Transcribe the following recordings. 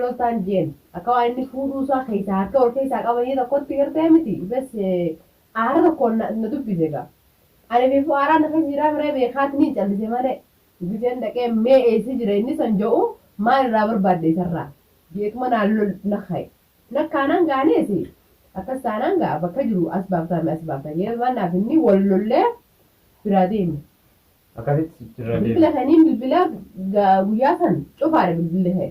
lo tan jen akawa inni fudu sa kai sa kawan yeda kotti gerte miti bes ara ko na dubbi dega ane bi fu ara na fa jira mare be khatni jalli se mare bijen da ke me e si jira inni sanjo mal rabar badde sarra je kuma na lol na khai na kanan gane si aka sananga baka jiru asbabta ye wana finni wallolle biradin Akasit tirade. bilbila kanin bilbila ga guyasan cofaare bilbila he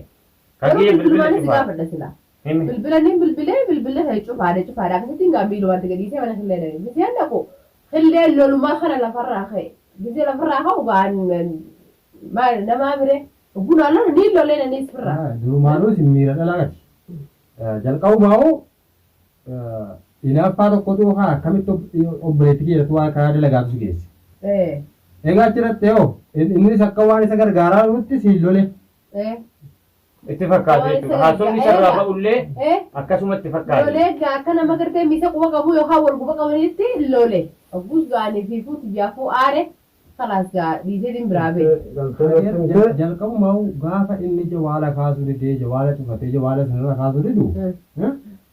Kaki bilbila bilbil siga fadda sila Himi. bilbila he cofaare akasitin ga milo wante gadi se wana khille ne bisi anda ko khille lolu ma khana la farra khay bisi la farra khaw ga ma nama bire guna la ni lolle ne ni farra Durumanu simira dalagati. Jalqabu mau ina faro kotu ha kamito obretiki yatwa ka dalagatu sigesi. eh Ega chiratteo inni sakkawani sagar gara utti silole. Itti fakkaate jechuudha. Haasofni sarara ba'ullee eh akkasumatti fakkaate. lole ga kana magarte mi sa quba qabu yo hawal quba qabanitti lole abus gaani fi fut jafu are khalas ga dije din brabe Jalqabu mau gafa inni jawala kaasu de jawala tufate jawala sanara kaasu de du.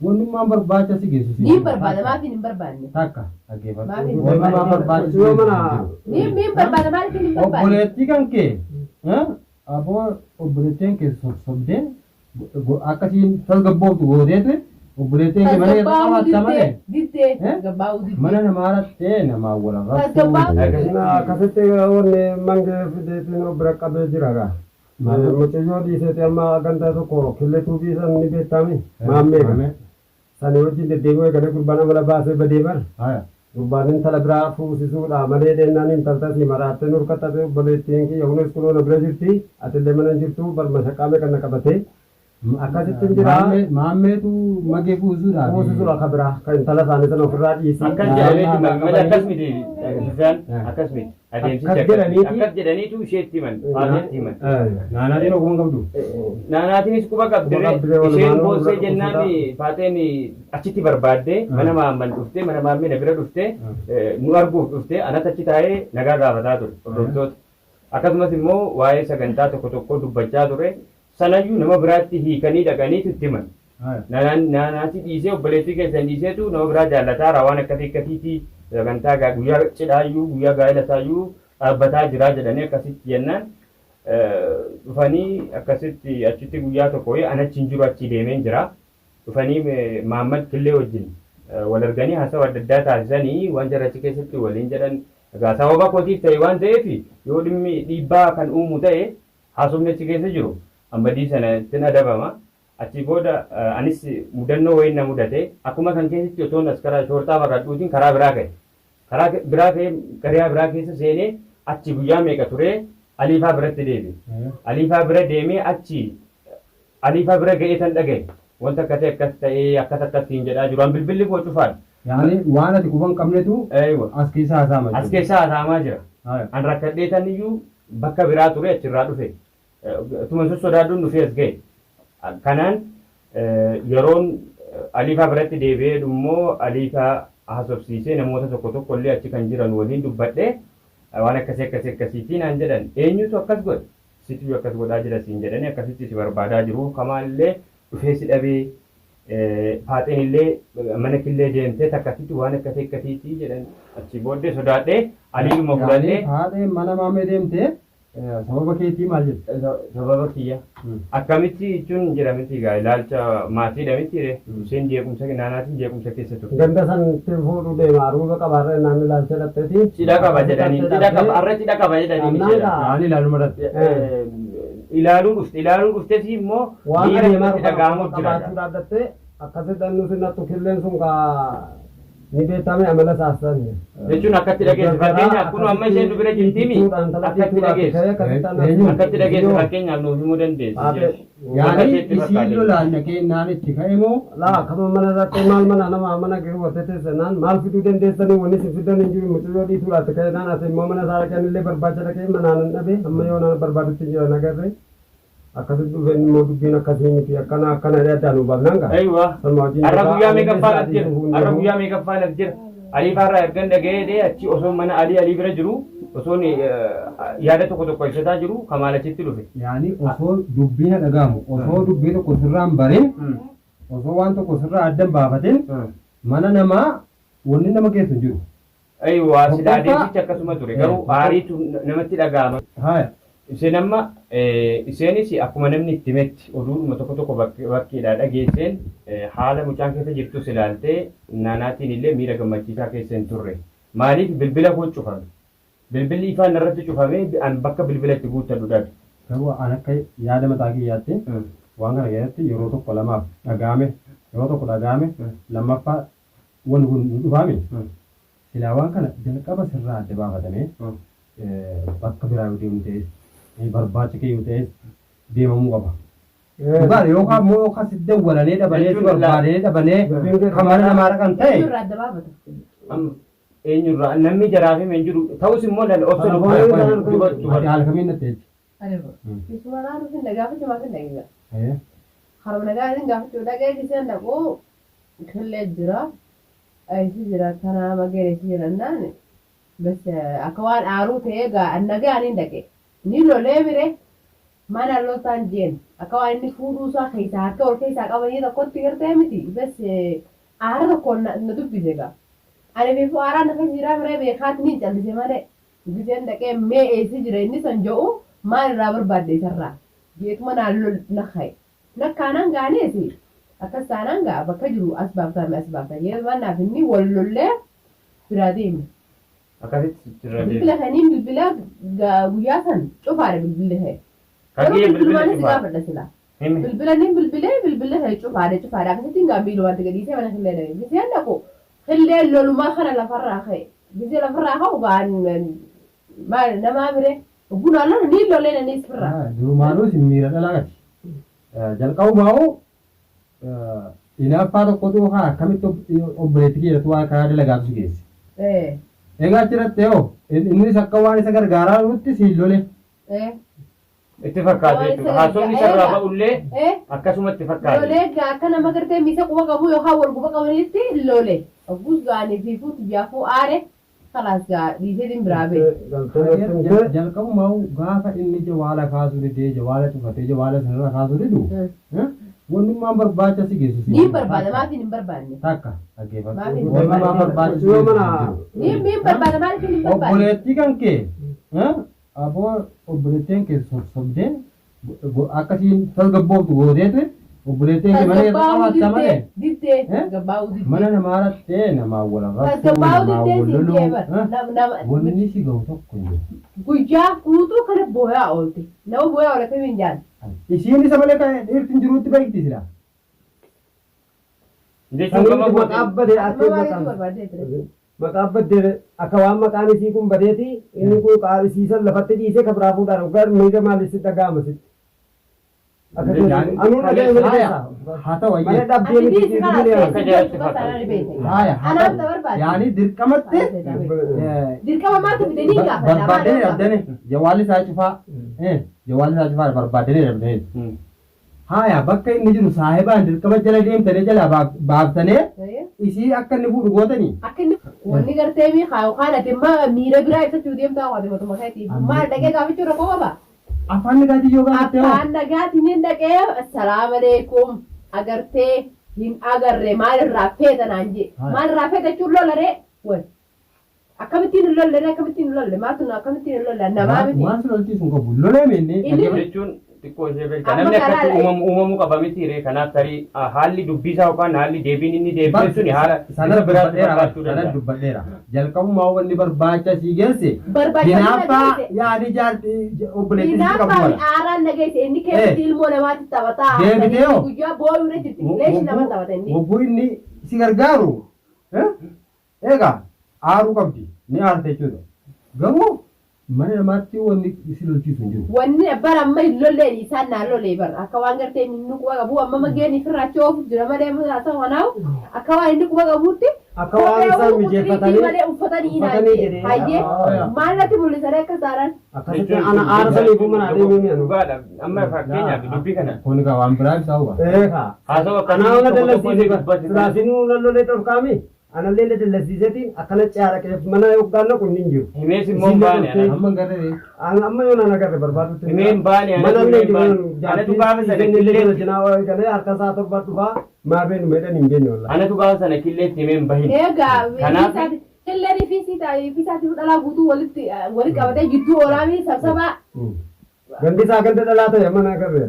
Wannummaa barbaacha si geessu. ni barbada ma fi ni barbadne Takka dhaggeeffatu. Maafi Wannummaa barbaacha si geessu. ni barbada ma fi ni barbadne Obboleettii kan kee aboo obboleettiin kee sobdee akkasiin tasgabbooftu gooteetu obboleettiin kee mana keessa qabaata malee ditte gabaa'u ditte mana namaa rattee namaa waliin Tasgabbaa'u. Akkasitti wanni mangee fideetiin bira qabee jira gaa. Mucayyoo dhiiseeti amma gantaa tokko killee tuubii san ni beektaami. Maammee sani wajjin deddeebi'ee gara gurbaan amala baasee badee bara. Gurbaan intala biraa fuusisuudha malee deennaan intaltasi maraattee nurkattate obboleettiin kiyya hunis kunuuna bira jirti atillee mana hin jirtu barma shaqaame kana qabatee. Akkasitti jira. Maammeetu magee fuusuudhaaf. Fuusisuudha akka biraa kan intala isaanii sana ofirraa dhiisii. Akkas jedhaniitu mammada akkas miti Sufyaan akkas miti adeemsicha akkas jedhaniitu isheetti himan faateetti himan. Naanaatiin ogummaa qabdu. Naanaatiinis quba qabdire isheen boossee jennaan faateen achitti barbaaddee mana maamman dhuftee mana maammee na bira dhuftee nu arguuf dhuftee anatti achi taa'ee nagaa gaafataa ture hordoftoota. Akkasumas immoo waa'ee sagantaa tokko tokko dubbachaa ture sanayyuu nama biraatti hiikanii dhaqaniitu itti himan. Naanaati dhiisee obboleettii keessan dhiiseetu nama biraa jaallataara waan akkasiitti sagantaa guyyaa cidhaayyuu guyyaa gaa'elataayyuu dhaabbataa jiraa jedhanii akkasitti jennaan dhufanii akkasitti achitti guyyaa tokko anachi hin jiru achi deemeen jira dhufanii Maammad Killee wajjin wal arganii haasawa adda addaa taasisanii waan jarachi keessatti waliin jedhan egaa sababa kootiif ta'e waan ta'eef yoo dhimmi dhiibbaa kan uumu ta'e haasofni achi keessa jiru ammadii sana ittiin adabama achi booda anis mudannoo wayiin na mudate akkuma kan keessatti otoon as karaa shoortaa barraadhuutiin karaa biraa ka'e karaa biraa keessa seenee achi guyyaa meeqa ture Aliifaa biratti deeme. Aliifaa bira deemee achi Aliifaa bira ga'ee tan dhagaye wanta akka ta'e akkas ta'ee akkas akkasiin jedhaa jiru bilbilli koo cufaadha. Yaani waan ati quban qabnetu as keessa haasa'amaa jira. As keessa haasa'amaa jira. An rakkadhee tan iyyuu bakka biraa ture achirraa dhufe. Tuma sossodaaduun dhufee as ga'e. Kanaan yeroon Aliifaa biratti deebi'ee immoo Aliifaa haasofsiisee namoota tokko tokko illee achi kan jiran waliin dubbadhee waan akkasiitiin aan jedhan eenyutu akkas godhe situ akkas godhaa jira siin jedhanii akkasitti si barbaadaa jiru kamaallee dhufee si dhabee faaxeen illee mana killee deemtee takkasitti waan akkasiitti jedhan achi booddee sodaadhee aliidhuma fudhadhee faaxeen mana maamee deemtee sababa keetii maal jedhu sababa kiyya akkamitti jechuun jedhamiti gaa ilaalcha maatiidha miti isheen jeequmsa naanaatiin jeequmsa keessa turte. Ganda san fuudhuu deema aruuba qabaarra naan ilaalcha dhatteti. Cidha qaba jedhanii har'a cidha qaba jedhanii naan ilaalu madatti. Ilaaluun dhufte fi immoo waan dhiirri dhaga'amu jira. dhaabbattee akkasitti annu sinattu killeen sun kaa ni beekame amala saasan. Jechuun akkatti dhageessu fakkeenyaaf kun amma isheen dubira jirtimi akkatti dhageessu fakkeenyaaf nuuf himuu dandeessu. Yaani isiin lolaan dhaqee naan itti ka'e moo laa akkama mana irratti maal mana nama mana gadi wattee seenaan maal fiduu dandeessanii wanni si fidan hin jiru mucayyoo dhiituudhaatti ka'e naan ati immoo mana isaa dhaqan illee barbaacha dhaqee manaan hin dhabe amma yoo naan barbaadutti jira nagarree. Akkasitti dhufeen immoo dubbiin akkasii miti akkana addaan hubaaf nanga. Aywa. Har'a guyyaa meeqaffaa laf jira. alii faarraa ergan dhaga'ee achi osoo mana alii bira jiru osoo yaada tokko ibsataa jiru kamaalachitti dhufe. Yaani osoo dubbiin dhagahamu osoo dubbii tokko sirraan barin osoo waan tokko sirraa addan baafatin mana namaa wanni nama keessa hin jiru. Ayiwaa silaa deemsichi akkasuma ture garuu aariitu namatti dhagahama. Isheen amma isheenis akkuma namni itti himetti oduudhuma tokko bakkeedhaa dhageesseen haala mucaan keessa jirtus ilaaltee naanaatiin illee miira gammachiisaa keessa hin turre. Maaliif bilbila koo cufame? Bilbilli ifaan irratti cufamee bakka bilbila itti guuttadhu dhabe. Garuu an akka yaada mataa kiyyaatti waan kana keessatti yeroo tokko lamaaf dhagahame yeroo tokko dhagahame lammaffaa wanni kun dhufaame silaa waan kana jalqaba sirraa adda baafatamee bakka biraa yoo deemu ta'es barbaacha kee yoo ta'es deemamuu qaba. Dhugaadha yookaan immoo yookaan si dawwalanii dhabanee si barbaadanii dhabanee kan mana namaa dhaqan ta'e. Eenyurraa namni jaraafee hin jiru ta'us immoo obsa haala kamiin natti jechi. Isuma naannoo sin gaafachuu maal sin dhageessa. Harma nagaa sin gaafachuu dhagee giseen dhaquu killee jira. Aisi jira kana mageessi jirannaan bas akka waan aaruu ta'ee nagaa ani dhaqe. Ni lolee bire mana lootaan jeen akka waan inni fuudhuusaa keessaa harka ol keessaa qabanii tokkotti gartee miti bas aara tokko na dubbise gaa. Ani biifuu aaraa nafa jiraa bire beekaat ni callise malee giseen dhaqee mee eessi jira inni san jedhu maal irraa barbaadde isarraa jeetuma naallol nakhaye nakkaanaan gaaneesi akkas taanaan gaa bakka jiru as baaftan yeroo naaf inni wal lollee biraa deeme. Akkasitti bilbila kaniin bilbila guyyaa san cufaadha bilbilli ta'e. Kagee bilbila cufaadha sila. Bilbila niin bilbila ta'e cufaadha akkasitti hin gaambiilu wanti gadiisee mana killee dhaqe giseen dhaqu killee lolumaa kana lafarraa ka'e gisee lafarraa ka'u gaan maal namaa bire bunaan lolu niin lollee nanii sirraa. Durumaanuu sin miira dhalaati. Jalqabumaa'u inaaffaa tokkotu haa akkamitti obboleetti keessatti waan karaa dalagaatu si geesse. Egaa achirratti yoo innis akka waan isa gargaaraa nutti siin lole. Itti fakkaate jechuudha. Haasofni isarraa ba'ullee akkasuma itti fakkaate. Lolee akka nama gartee miisa quba qabu yookaan wal quba qabanitti lole. Oggus gaanii fi fuutu jaafuu aare kalaas dhiisee dimbiraa bee. Jalqabumaa'u gaafa inni jawaala kaasuu didee jawaala cufatee jawaala sanarra kaasuu didu. Wannummaan barbaacha si geessu. Ni barbaada maatiin hin barbaanne. Takka dhaggeeffatu. Wannummaan barbaacha si geessu. Ni barbaada maatiin hin barbaanne. Obboleettii kan kee aboo obboleettiin kee sobdee akkasiin tasgabbooftu gooteetu obboleettiin kee mana irra qabaata malee. Diddee gabbaa'uu diddee. Mana namaa rattee namaa wal arrabsuu namaa wal loluu wanni si gahu tokko hin jiru. Guyyaa guutuu kana booyaa oolte. Nama booyaa oolte kamiin jaalladha. Isiin isa malee kan dhiirtiin jiruutti beekti sila. Maqaa baddee akka waan maqaan isii kun badeeti inni kun qaarisiisan lafatti dhiisee ka biraa fuudhaan gar miidha maalitti dhaga'ama sitti. Anuu dhaga'e haa ta'u malee dhabdee miti akka jiraatti fakkaata. yaani dirqamatti dirqama maatu fidanii gaafa barbaadanii dhabdanii jawaalli isaa cufaa barbaadanii dhabdanii. Haya bakka inni jiru saahibaan dirqama jala deemtanii jala baaftanii isii akka inni fuudhu gootanii. Akka inni wanni gartee miiqaa yookaan ati immoo miira biraa ibsachuu deemtaa waan dhibatuma keetiif maal dhaqee gaafachuu rakkoo qaba. Afaan nagaatii yoo gaafatte afaan nagaatiin hin dhaqee assalaamu alaikum agartee hin agarre maalirraa feetanaan jee maalirraa feetachuun lolaree way akkamittiin hin lolle akkamittiin hin lolle maaltu akkamittiin hin lolle namaa miti. Waan sun lolchiisuun qabu lolee meennee. Jechuun xiqqoo ishee beekta namni akkatti uumamuu qaba miti ree kanaaf tarii haalli dubbisaa yookaan haalli deebiin inni deebise suni haala sana dubbadheera jalqabumaa wanni barbaacha sii geesse hinaaffaa yaadi jaartii obboleettii si qabu mala aaraan nageesse inni keessatti ilmoo namaatti taphataa deebitee guyyaa booyuu irra jirti leeshi nama taphata inni wobbuu inni si gargaaru eegaa aaruu qabdi ni aarte jechuudha garuu mana namaatti wanni isi lolchiisu hin jiru. Wanni bara amma hin lolleen isaan naan lolee bara akka waan gartee inni quba qabu amma mageeni firraachoo oofu jira malee haa ta'u kanaafu akka waan inni quba qabuutti akka waan isaan mijeeffatanii malee uffatanii inaajee hayyee maalatti mul'isanii akka saaran. Akkasitti ana aarsanii fi mana adeemee mi'a dhugaadha amma fakkeenyaaf dubbii kana. Kun egaa waan biraa ibsaa huba. Haasawaa kanaa ona dallasiise silaasinuu lollolee dhorkaami. Ana illee dallasiiseetiin akkana caala keef mana yookaan kun hin jiru. Himees immoo baane amma garee Amma yoo nana garre barbaadu. himeen baane Mana illee anatu gaafa sana illee killee jinaa waa galee harka isaa torba dhufaa maabeen meedhan hin geenye wallaahi. anatu gaafa sana killeetti himeen bahin Egaa Kanaaf- illee rifiisaatiif dhalaa guutuu walitti qabatee gidduu olaamii sabsabaa. Gandi isaa ganda dhalaa ta'e mana garre.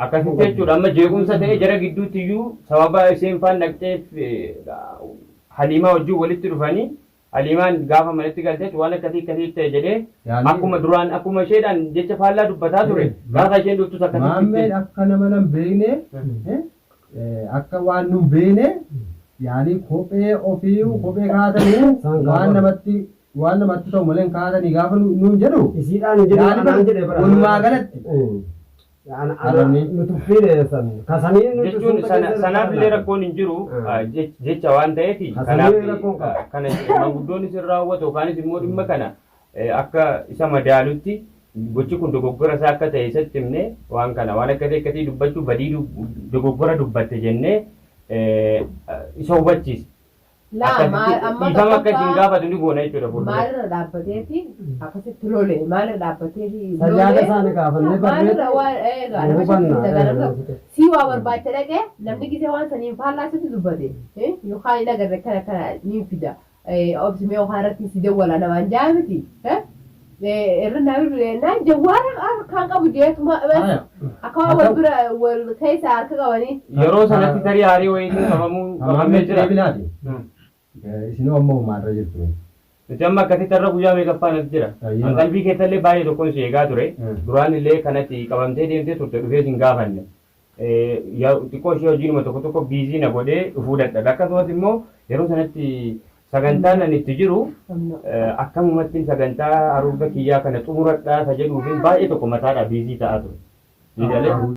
akkasitti jechuudha amma jeequmsa ta'e jara gidduutti iyyuu sababa isheen faan dhaqxeef haliimaa wajjin walitti dhufanii haliimaan gaafa manatti galteetti waan akkasii ta'e jedhee Yaani- akkuma duraan akkuma isheedhaan jecha faallaa dubbataa ture gaafa isheen dhuftus maammeen akkasitti akka nama nan beekne akka waan nun beekne yaani kophee ofii kophee kaatanii waan namatti ta'u malee kaatanii gaafa nuun jedhu Isiidhaan hin jedhu anaan jedhee bara. walumaa galatti Nutuffii san kasanii jechuun sanaaf illee rakkoon hin jiru jecha waan ta'eef kanaaf kana manguddoon isin raawwatu yookaanis immoo dhimma kana akka isa madaalutti gochi kun dogoggora isaa akka ta'e isatti himne waan kana waan akkasii dubbachuu badii dogoggora dubbatte jennee isa hubachiise. Dhiifama akkasiin gaafatu ni goona jechuudha fuuldura. Maalirra dhaabbateeti akkasitti lole maalirra dhaabbateeti Sajjaada isaanii kaafannee maalirra waan si waa barbaacha dhaqee namni gisee waan saniin faallaasitti dubbate yookaan hin agarre kana niin fida obsimee yookaan irratti si dawwala namaan jaa miti irra naan jawwaara kan qabu jeetuma akka wal bira wal keessa harka qabanii. Yeroo sanatti tarii haarii wayiitiin qabamee jira. isin ammoo maalirra jirtu. Nuti amma akkasitti irra guyyaa meeqaffaan as jira. An qalbii keessallee baay'ee tokkoon si eegaa ture. Duraan illee kanatti qabamtee deemtee turte dhufee hin gaafanne. Xiqqoo ishee hojiinuma tokko biizii na godhee dhufuu dadhabe. Akkasumas immoo yeroo sanatti sagantaan ani itti jiru akkamumatti sagantaa haruufa kiyyaa kana xumuradhaa isa jedhuufin baay'ee tokko mataadhaa biizii ta'aa ture.